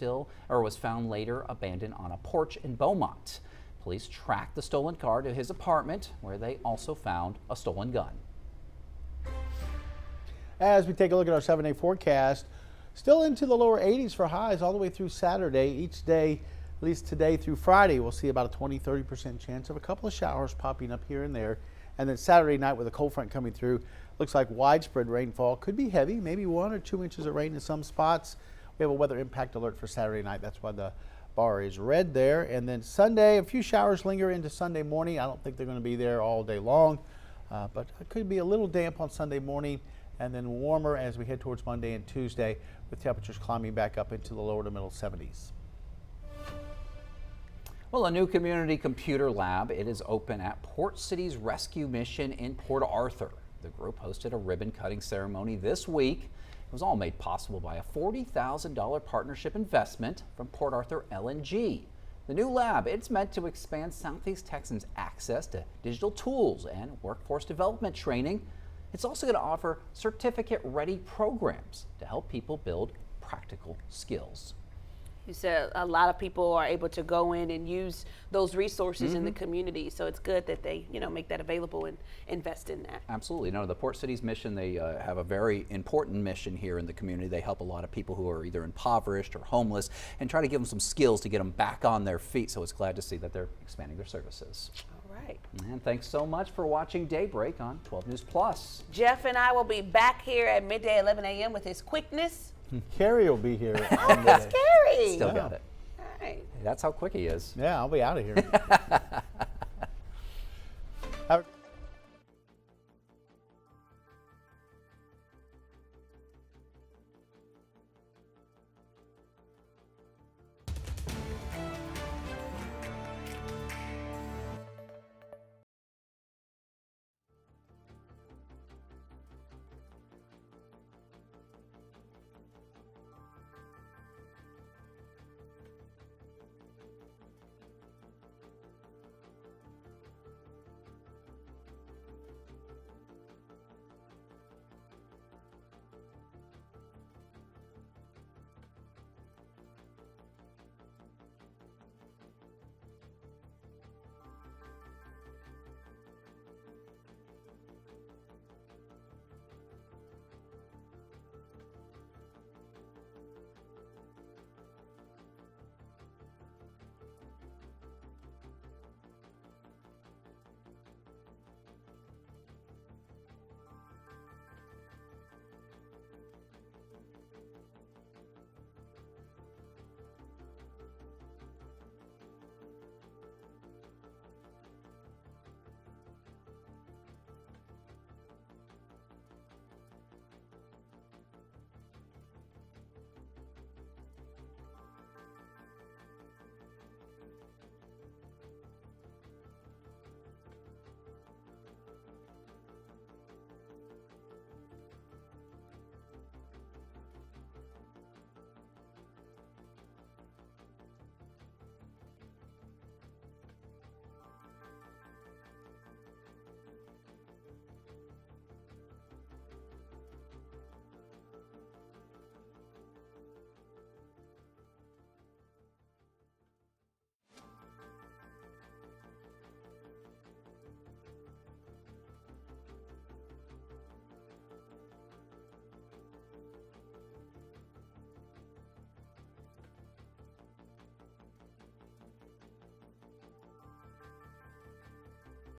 found later abandoned on a porch in Beaumont. Police tracked the stolen car to his apartment, where they also found a stolen gun. As we take a look at our 7-day forecast, still into the lower 80s for highs all the way through Saturday. Each day, at least today through Friday, we'll see about a 20-30% chance of a couple of showers popping up here and there. And then Saturday night with a cold front coming through, looks like widespread rainfall. Could be heavy, maybe 1 or 2 inches of rain in some spots. We have a weather impact alert for Saturday night. That's why the bar is red there. And then Sunday, a few showers linger into Sunday morning. I don't think they're going to be there all day long, but it could be a little damp on Sunday morning and then warmer as we head towards Monday and Tuesday, with temperatures climbing back up into the lower to middle 70s. Well, a new community computer lab. It is open at Port City's rescue mission in Port Arthur. The group hosted a ribbon cutting ceremony this week. It was all made possible by a $40,000 partnership investment from Port Arthur LNG. The new lab, it's meant to expand Southeast Texans' access to digital tools and workforce development training. It's also going to offer certificate-ready programs to help people build practical skills. You said a lot of people are able to go in and use those resources in the community, so it's good that they, make that available and invest in that. Absolutely. No, the Port City's mission, they have a very important mission here in the community. They help a lot of people who are either impoverished or homeless and try to give them some skills to get them back on their feet. So it's glad to see that they're expanding their services. All right. And thanks so much for watching Daybreak on 12 News Plus. Jeff and I will be back here at midday 11 a.m. with his quickness. Carrie will be here. Oh, that's Carrie. Still got it. All right. That's how quick he is. Yeah, I'll be out of here.